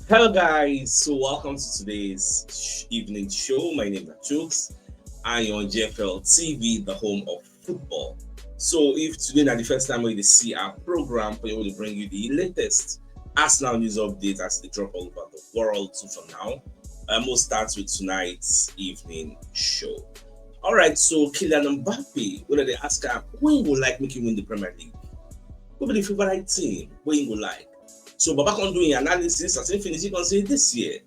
Hello, guys. So, welcome to today's evening show. My name is CHUKS. I am on JFL TV, the home of football. So, if today is the first time we see our program, we will bring you the latest Arsenal news updates as they drop all over the world. So, for now, we'll start with tonight's evening show. All right. So, Kylian Mbappe, when they ask her, who would like make you win the Premier League? Who be the favorite team? Who you would like? So Baba can do an analysis as if he can say this year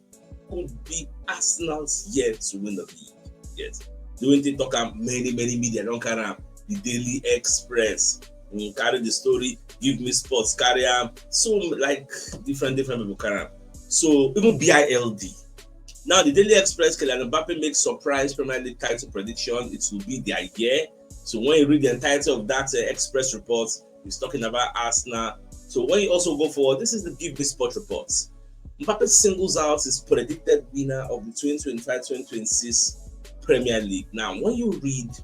could be Arsenal's year to win the league. Yes. Doing the talk many media don't carry the Daily Express, carry the story, give me sports, carry so like different people carry. So even BILD. Now the Daily Express, Kylian Mbappe makes surprise Premier League title prediction. It will be their year. So when you read the entirety of that Express report, he's talking about Arsenal. So when you also go forward, this is the Give Me Sport reports. Mbappe singles out his predicted winner of the 2025-2026 Premier League. Now, when you read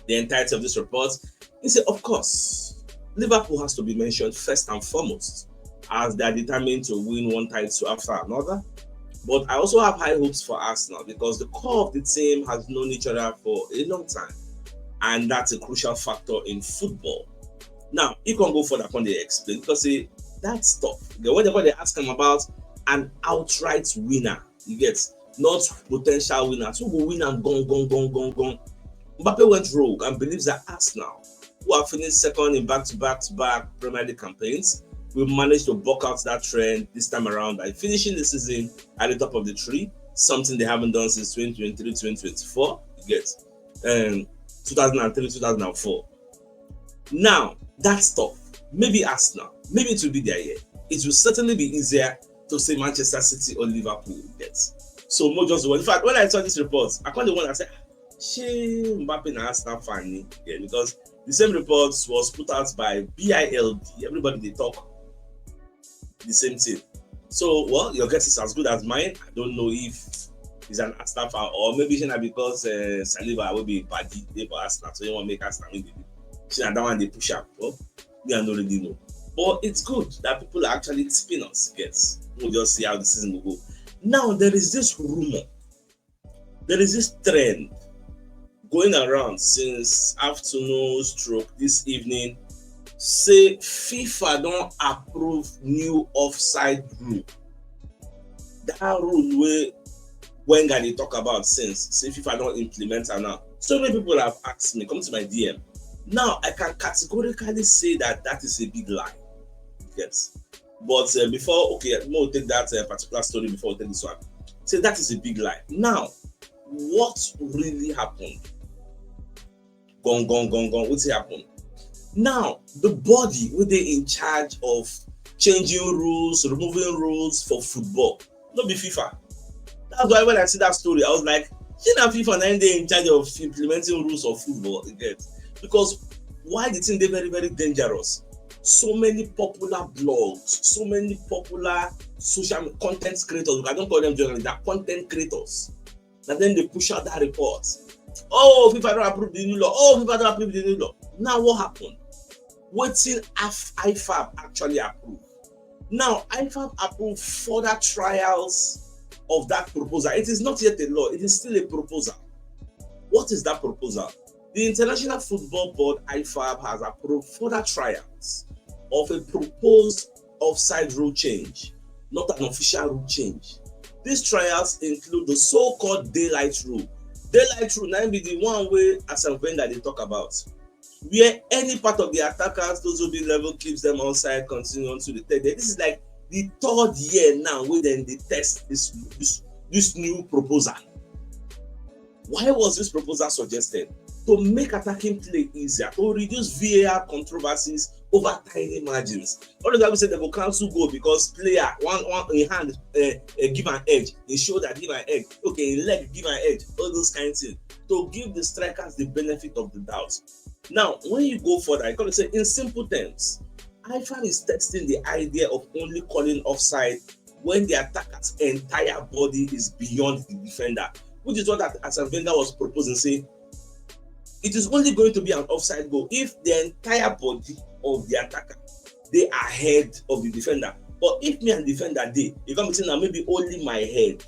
the entirety of this report, he said, of course, Liverpool has to be mentioned first and foremost, as they are determined to win one title after another. But I also have high hopes for Arsenal because the core of the team has known each other for a long time, and that's a crucial factor in football. Now, you can go for that when they explain because that stuff, whenever they ask him about an outright winner, you get not potential winners who will win and gone. Mbappe went rogue and believes that Arsenal, who have finished second in back-to-back Premier League campaigns, will manage to buck out that trend this time around by finishing the season at the top of the tree, something they haven't done since 2023-2024. You get 2003-2004. Now, that stuff, maybe Arsenal, maybe it will be their year. It will certainly be easier to say Manchester City or Liverpool gets. So more just one. In fact, when I saw this report, I called the one that said, "She Mbappe and Arsenal fan," yeah, because the same report was put out by BILD. Everybody they talk the same thing. So, well, your guess is as good as mine. I don't know if he's an Arsenal fan or maybe it's not because Saliba will be party for Arsenal, so he want to make Arsenal win the league. That one they push up. Well, we don't already know. But it's good that people are actually tipping us. Yes. We'll just see how the season will go. Now there is this rumor. There is this trend going around since afternoon stroke this evening. Say FIFA don't approve new offside rule. That rule where Wenger they talk about since say FIFA don't implement it now. So many people have asked me, come to my DM. Now, I can categorically say that is a big lie. Yes. But before, we'll take that particular story before we take this one. Say that is a big lie. Now, what really happened? Gone. What's happened? Now, the body were they in charge of changing rules, removing rules for football. Not be FIFA. That's why when I see that story, I was like, FIFA now they in charge of implementing rules of football. Because why the thing they very dangerous? So many popular blogs, so many popular social content creators. I don't call them journalists, they're content creators. And then they push out that report. Oh, FIFA don't approve the new law. Oh, FIFA don't approve the new law. Now what happened? What till IFAB actually approved? Now IFAB approved further trials of that proposal. It is not yet a law. It is still a proposal. What is that proposal? The International Football Board, IFAB, has approved further trials of a proposed offside rule change, not an official rule change. These trials include the so-called daylight rule. Daylight rule now be the one where Arsene Wenger they talk about, where any part of the attackers, those who be level keeps them outside, continue on to the third day. This is like the third year now where then they test this new proposal. Why was this proposal suggested? To make attacking play easier, to reduce VAR controversies over tiny margins. All the guys say they will cancel goal because player one in hand give an edge, in shoulder give an edge, in leg give an edge, all those kind of things. To give the strikers the benefit of the doubt. Now, when you go further, I gotta say in simple terms, IFAB is testing the idea of only calling offside when the attacker's entire body is beyond the defender, which is what Arsene Wenger was proposing. Say it is only going to be an offside goal if the entire body of the attacker they are ahead of the defender. But if me and defender dey, you come be say na maybe only my head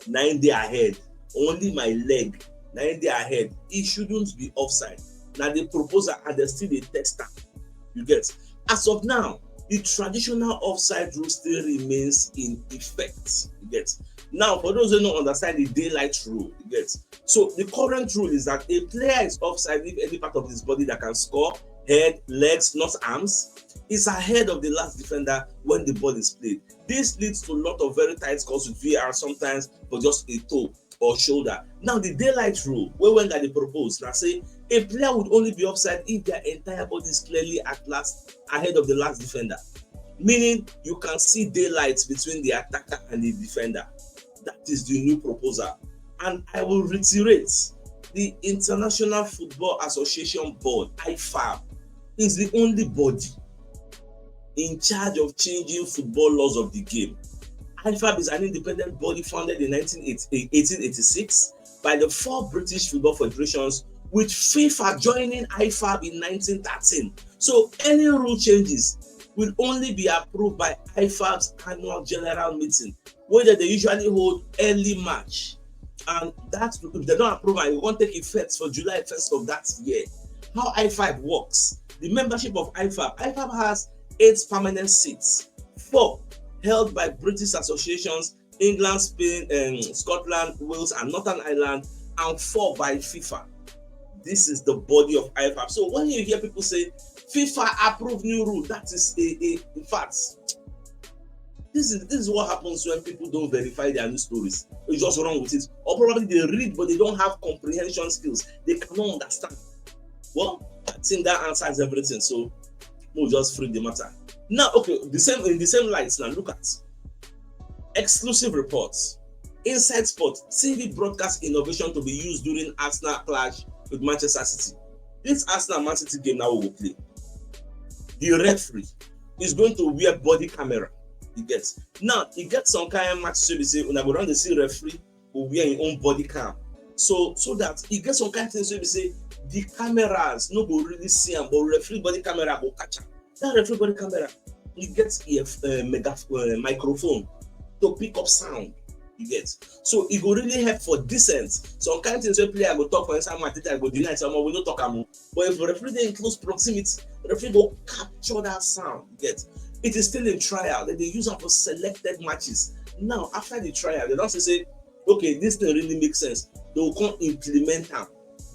na im dey ahead, only my leg na im dey ahead, e shouldn't be offside. Na the proposer and dem still dey test am. You get? As of now, the traditional offside rule still remains in effect. You get? Now, for those who don't understand the daylight rule, you get? So the current rule is that a player is offside if any part of his body that can score, head, legs, not arms, is ahead of the last defender when the ball is played. This leads to a lot of very tight scores with VAR sometimes for just a toe or shoulder. Now, the daylight rule, when they propose, now say a player would only be offside if their entire body is clearly ahead of the last defender. Meaning you can see daylight between the attacker and the defender. That is the new proposal. And I will reiterate, the International Football Association Board, IFAB, is the only body in charge of changing football laws of the game. IFAB is an independent body founded in 1886 by the 4 British football federations, with FIFA joining IFAB in 1913. So any rule changes will only be approved by IFAB's annual general meeting, where they usually hold early March. And that, if they don't approve it, it won't take effect for July 1st of that year. How IFAB works, the membership of IFAB has 8 permanent seats, 4 held by British associations, England, Spain, Scotland, Wales, and Northern Ireland, and 4 by FIFA. This is the body of IFAB. So when you hear people say FIFA approved new rule, that is in fact, this is what happens when people don't verify their news stories. They just run with it, or probably they read but they don't have comprehension skills. They cannot understand. Well, I think that answers everything. So we'll just free the matter. Now, okay, in the same lights. Now look at exclusive reports. Inside Sport, TV broadcast innovation to be used during Arsenal clash with Manchester City. This Arsenal-Man City game now we will play. The referee is going to wear body camera. You get? Now, he gets some kind of match, so they say, when I go down, the see referee will wear his own body cam. So that he gets some kind of thing, so they say, the cameras no go really see him, but referee body camera go catch him. That referee body camera, he gets a microphone to pick up sound. You get? So it go really help for dissent. Some kind of things where player go talk for inside match, I go deny someone, we don't talk am. But if the referee dey in close proximity, the referee go capture that sound. You get? It is still in trial. They use it for selected matches. Now, after the trial, they don't say, okay, this thing really makes sense. They will come implement them.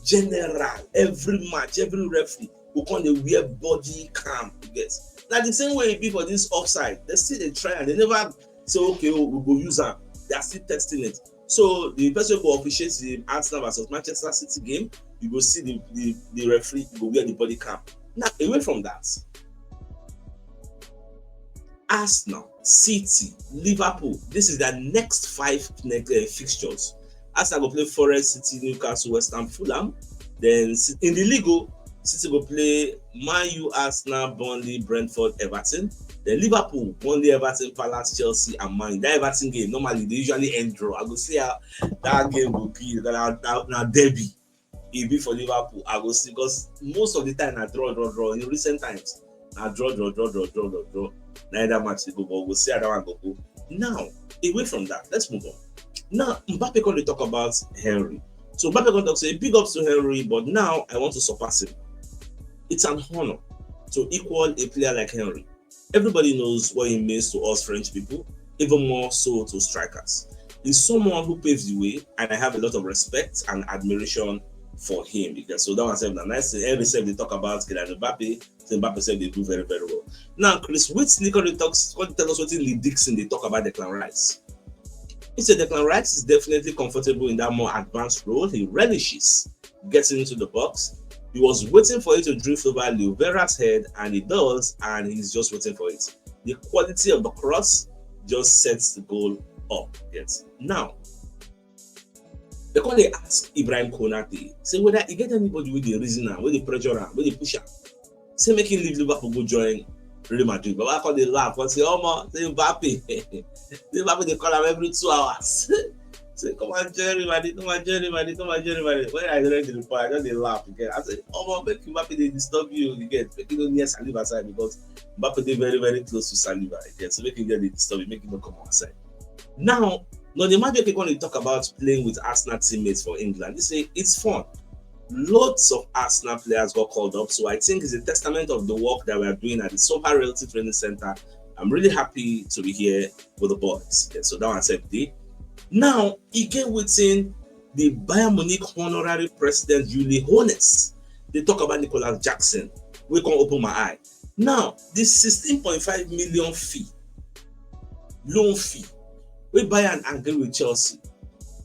General, every match, every referee will come they wear body cam. You get? Now the same way it be for this offside, they still in trial. They never say, okay, we'll go use them. They are still testing it. So the person who officiates the Arsenal versus Manchester City game, you go see the referee go wear the body cam. Now, away from that, Arsenal, City, Liverpool, this is their next 5 fixtures. Arsenal go play Forest, City, Newcastle, West Ham, Fulham. Then in the league, City go play Man U, Arsenal, Burnley, Brentford, Everton. Then Liverpool, Burnley, Everton, Palace, Chelsea, and Man U. That Everton game, normally they usually end draw. I go see how that game will be. Now derby, it be for Liverpool. I go see, because most of the time I draw. In recent times, I draw. Neither match they go, but we'll see how that one go. Now, away from that, let's move on. Now, Mbappe going to talk about Henry. So Mbappe going to say big ups to Henry, but now I want to surpass him. It's an honor to equal a player like Henry. Everybody knows what he means to us French people, even more so to strikers. He's someone who paves the way, and I have a lot of respect and admiration for him. Because so that one said, nice thing. Every time they talk about Kylian Mbappe, Mbappe said they do very, very well. Now, Chris Whitley tell us what Lee Dixon they talk about Declan Rice. He said Declan Rice is definitely comfortable in that more advanced role. He relishes getting into the box. He was waiting for it to drift over Leo Vera's head, and he does, and he's just waiting for it. The quality of the cross just sets the goal up. Yes. Now, they call they ask Ibrahim Konate, say whether he get anybody with the reason with the pressure with the pusher. Say make him leave Liverpool go join Real Madrid. But I call they laugh and say, oh man, say Mbappe. Mbappe they call him every 2 hours. Say, come on, Jerry, come on, Jerry. When I read the report, I just dey laugh again. I say, oh, make Mbappe dey disturb you get. Make you no near Saliba side because Mbappe dey very, very close to Saliba again. So make him get the disturb you, make him not come outside. Now the Madueke people want to talk about playing with Arsenal teammates for England. They say it's fun. Lots of Arsenal players got called up, so I think it's a testament of the work that we are doing at the Soha Realty Training Center. I'm really happy to be here with the boys. Okay, so that one SEPT. Now, he came within the Bayern Munich honorary president, Uli Hoeneß. They talk about Nicolas Jackson. We can open my eye. Now, this 16.5 million fee, loan fee, we Bayern agree with Chelsea.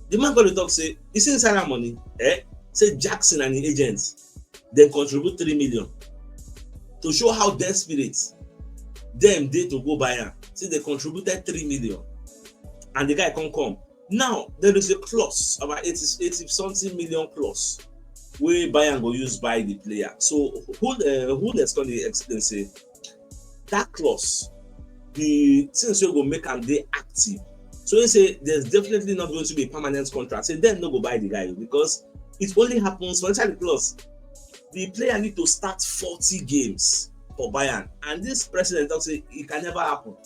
The man got to talk, say, it's inside money, say Jackson and the agents, then contribute 3 million to show how desperate them they to go Bayern. See, they contributed 3 million and the guy can't come. Now, there is a clause, about 80 something million clause, where Bayern go use by the player. So, who let's going to explain, say, that clause, the things you go make and they active. So, they say there's definitely not going to be a permanent contract. Say, then no go buy the guy because it only happens for inside the clause. The player need to start 40 games for Bayern, and this president talks say it can never happen.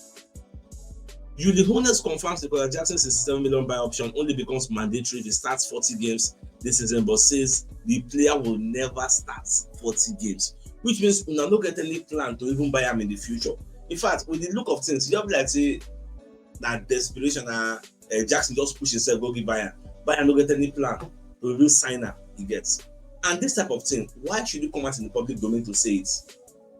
Uli Hoeneß confirms Nicolas Jackson's 67 million buy option only becomes mandatory if he starts 40 games this season, but says the player will never start 40 games, which means we don't get any plan to even buy him in the future. In fact, with the look of things, you have like say that desperation, Jackson just push himself go give Bayern. Bayern don't get any plan to even sign up. He gets. And this type of thing, why should you come out in the public domain to say it?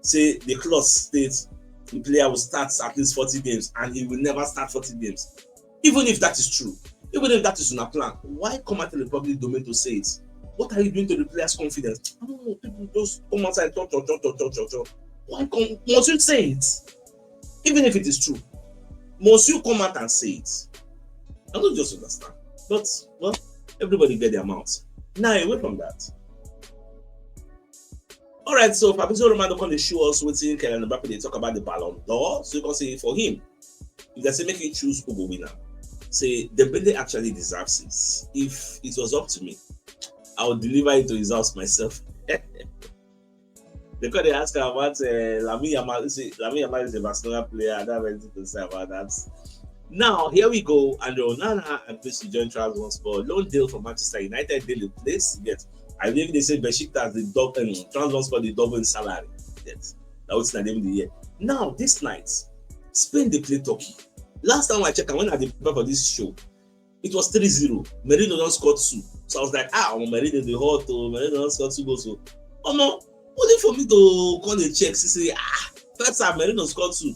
Say the clause states the player will start at least 40 games and he will never start 40 games. Even if that is true, even if that is in a plan, why come out in the public domain to say it? What are you doing to the player's confidence? I don't know, people just come outside, talk. Why must you say it? Even if it is true, must you come out and say it? I don't just understand. But, well, everybody get their mouths. Now, away from that. Alright, so Fabrizio Romano can show us what's in Kylian Mbappe. They talk about the Ballon d'Or. So you can say for him, if they say make you choose who will win, say Dembele actually deserves it. If it was up to me, I would deliver it to his house myself. Because they ask about Lamine Yamal. Lamine Yamal is a Barcelona player. I don't have anything to say about that. Now, here we go. Andre Onana and PSG join Trabzonspor. Loan deal from Manchester United. Daily place. Yes. I believe they say Besiktas the Trabzonspor the double in salary. Yes. That was the name of the year. Now, this night, Spain they play Turkey. Last time I checked, when I did prepare for this show, it was 3-0. Merino don't score 2. So I was like, Merino the hot. Merino don't score 2 goals. So, oh no, only for me to call the check. Say, first time Merino scored 2.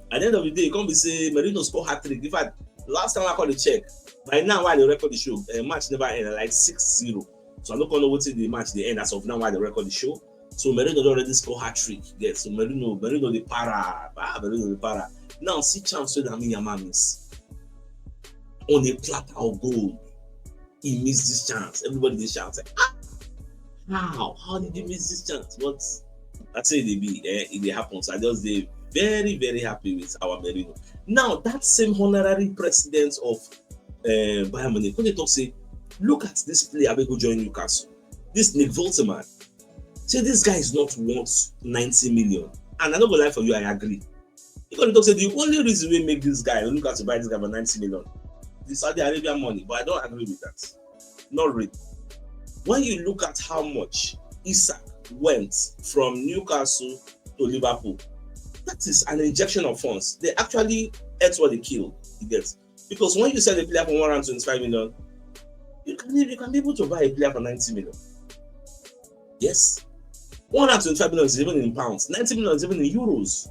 At the end of the day, you can't be say Merino score hat-trick. In fact, last time I called the check, by now while they record the show, match never ended, like 6-0. So I'm not gonna wait till the match they end as of now while they record the show. So Merino already score hat-trick. Yes, so Merino the para. Merino the para. Now see chance so that Lamine Yamal miss. On a platter of gold. He missed this chance. Everybody they shout like, how did he miss this chance? But that's it they be. It happens. I just they very, very happy with our Merino. Now, that same honorary president of Bayern Munich, when they talk, say, look at this player who joined Newcastle. This Nick Volterman. Say, this guy is not worth 90 million. And I'm not going to lie for you, I agree. Because they talk, say, the only reason we make this guy, Newcastle buy this guy for 90 million, the Saudi Arabian money. But I don't agree with that. Not really. When you look at how much Isak went from Newcastle to Liverpool, that is an injection of funds. They actually ate what they killed. Because when you sell a player for 125 million, you can be able to buy a player for 90 million. Yes. 125 million is even in pounds. 90 million is even in euros.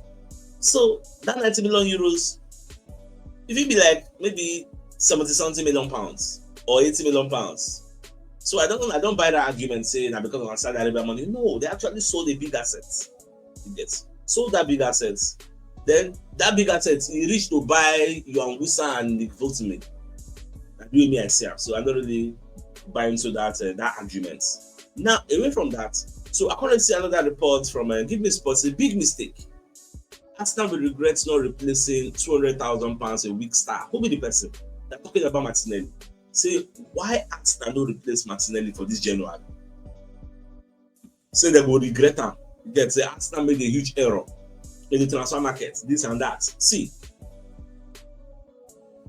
So that 90 million euros, if it be like maybe 70 million pounds or 80 million pounds. So I don't buy that argument saying that because of Saudi Arabia money. No, they actually sold a big asset. Sold that big asset. Then that big asset he reached to buy Yohan Wissa and Nick Volterman. That doing me I see. So I don't really buy into that argument. Now away from that, so I currently see another report from Give Me Sports, a big mistake. Arsenal will regret not replacing £200,000 a week star. Who be the person? They're talking about Martinelli. say why Arsenal no replace Martinelli for this January? Say they will regret am. Get say Arsenal made a huge error in the transfer market, this and that. See,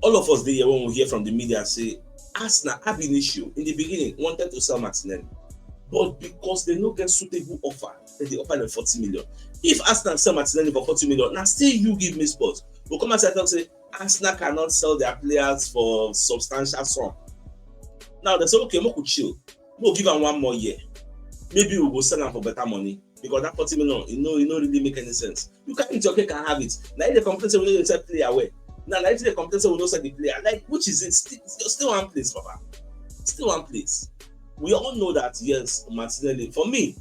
all of us there when we hear from the media say Arsenal have an issue in the beginning, wanted to sell Martinelli, but because they no get suitable offer, then they offer them 40 million. If Arsenal sell Martinelli for 40 million, now still you give me sports. We'll come and say Arsenal cannot sell their players for substantial sum. Now they say, okay, we could chill. We'll give them 1 more year. Maybe we will sell them for better money. Because that 40 million, it no really make any sense. You can't eat your cake and have it. Now the complaint say we don't sell player away. Now the complaint say we don't sell the player. Like, which is it? Still one place, Papa. Still one place. We all know that, yes, Martinelli. For me,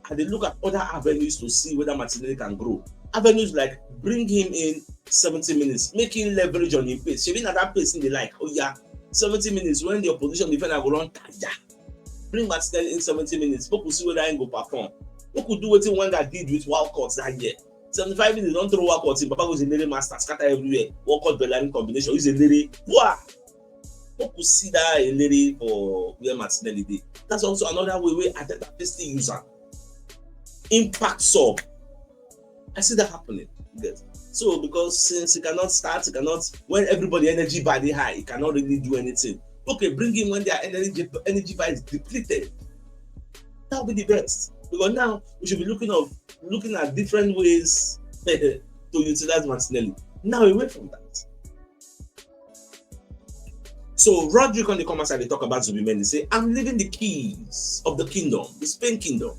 I did look at other avenues to see whether Martinelli can grow. Avenues like bring him in 70 minutes, make him leverage on his pace. Even at that pace in the like, oh yeah, 70 minutes when the opposition defender go run tire. Bring Martinelli in 70 minutes. People see whether he go perform. Who could do what Wenger did with Walcott that year? 75 minutes, don't throw Walcott in. Papa was a lady master, scatter everywhere. Walcott Bellerin combination. He's a lady. Wow! Who could see that a lady for where Martinelli did? That's also another way where Arteta still user. Impact sub. I see that happening. Yes. So because since he cannot start, he cannot, when everybody energy body high, he cannot really do anything. Okay, bring him when their energy bar is depleted. That would be the best. Because now we should be looking at different ways to utilize Martinelli. Now away from that. So Rodri on the comment side, they talk about Zubimendi. Say, I'm leaving the keys of the kingdom, the Spain kingdom,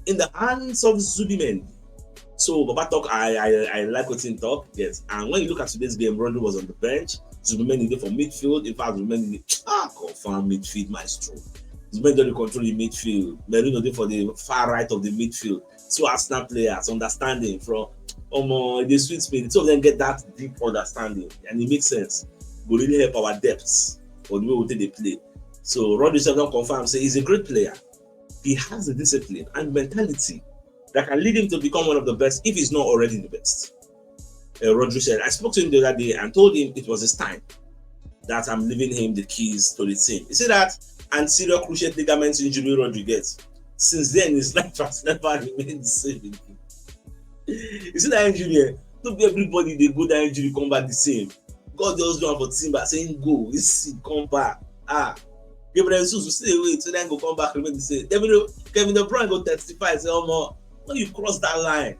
in the hands of Zubimendi. So Baba talk, I like what he talk, yes. And when you look at today's game, Rodri was on the bench. Zubimendi did for midfield. In fact, Zubimendi confirm midfield maestro. Zubimendi control the midfield. Merino did for the far right of the midfield. Two Arsenal players, understanding from the sweet speed. Two of them get that deep understanding, and it makes sense. Will really help our depths or the way we take the play. So Rodri don't confirm, say he's a great player. He has the discipline and mentality that can lead him to become one of the best if he's not already the best. Rodri said, I spoke to him the other day and told him it was his time, that I'm leaving him the keys to the team. You see that anterior cruciate ligament injury Rodri gets? Since then, his life has never remained the same. You see that injury? Not be everybody they go that injury come back the same. God just do it for team by saying go, see, come back. Gabriel Jesus will stay away so then go come back remain the same. Kevin De Bruyne go testify say, when you cross that line,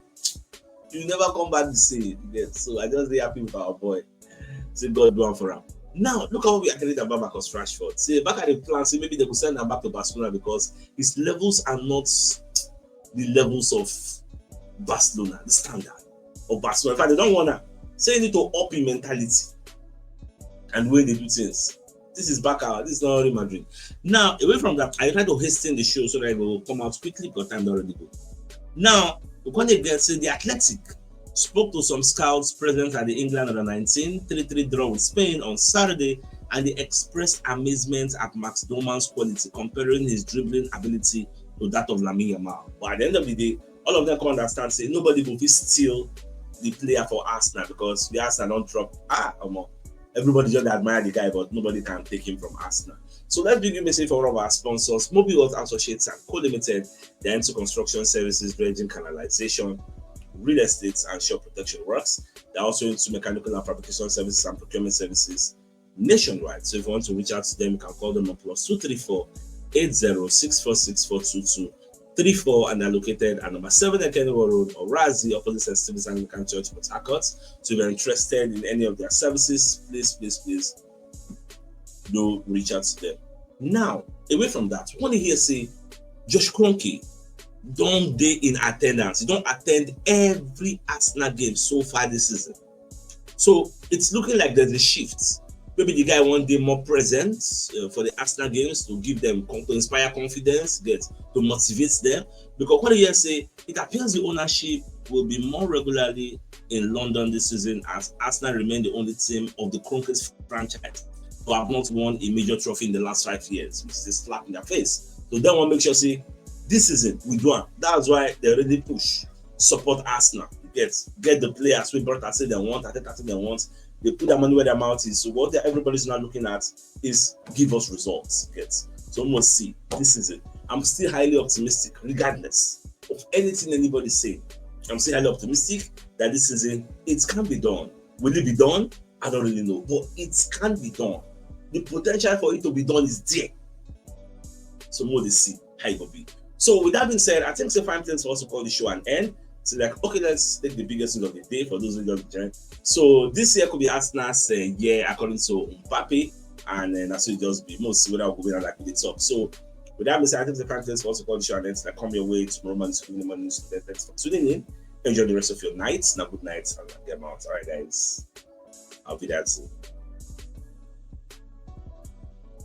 you never come back the same. Yes. So I just very happy with our boy. Say God do one for him. Now look how we are getting about Marcus Rashford. Say back at the plan, say maybe they will send him back to Barcelona because his levels are not the levels of Barcelona, the standard of Barcelona. In fact, they don't wanna say you need to up in mentality and the way they do things. This is back out. This is not Real Madrid. Now, away from that, I try to hasten the show so that it will come out quickly because time already go. Now, when they get to the Athletic spoke to some scouts present at the England under-19 3-3 draw with Spain on Saturday, and they expressed amazement at Max Dowman's quality, comparing his dribbling ability to that of Lamine Yamal. But at the end of the day, all of them come understand, say nobody will steal the player for Arsenal because the Arsenal don't drop. Everybody just admire the guy, but nobody can take him from Arsenal. So let's begin by saying for one of our sponsors, Mobile Earth Associates and Co Limited. They're into construction services, dredging, canalization, real estate, and shore protection works. They're also into mechanical and fabrication services and procurement services nationwide. So if you want to reach out to them, you can call them on +234 80 34, and they're located at number 7 Kennewa Road, or Razi, opposite St. Stephen's Anglican Church, Port Harcourt. So if you're interested in any of their services, please do reach out to them. Now, away from that, when you hear say Josh Kroenke don't day in attendance, he don't attend every Arsenal game so far this season. So it's looking like there's a shift. Maybe the guy one day more present for the Arsenal games to give them, to inspire confidence, to motivate them. Because what you say, it appears the ownership will be more regularly in London this season, as Arsenal remain the only team of the Kroenke's franchise who have not won a major trophy in the last 5 years, which is a slap in their face. So they want to make sure, say, this season we do it. That's why they already push, support Arsenal. Get the players we brought. I say they want, They put their money where their mouth is. So what everybody's now looking at is give us results. Get so we must see this is it. I'm still highly optimistic, regardless of anything anybody's saying. I'm still highly optimistic that this season it can be done. Will it be done? I don't really know, but it can be done. The potential for it to be done is there. So more to see how it will be. So with that being said, I think it's a fine thing for us to call the show an end. So like, okay, let's take the biggest news of the day for those who don't join. So this year could be Arsenal's year according to Mbappe, and then that's will just be most without going like the top. So with that being said, I think it's a fine thing for us to call the show an end. So come your way tomorrow morning to the morning. Thanks for tuning in. Enjoy the rest of your night. Now good night and get out. All right, guys. I'll be there soon.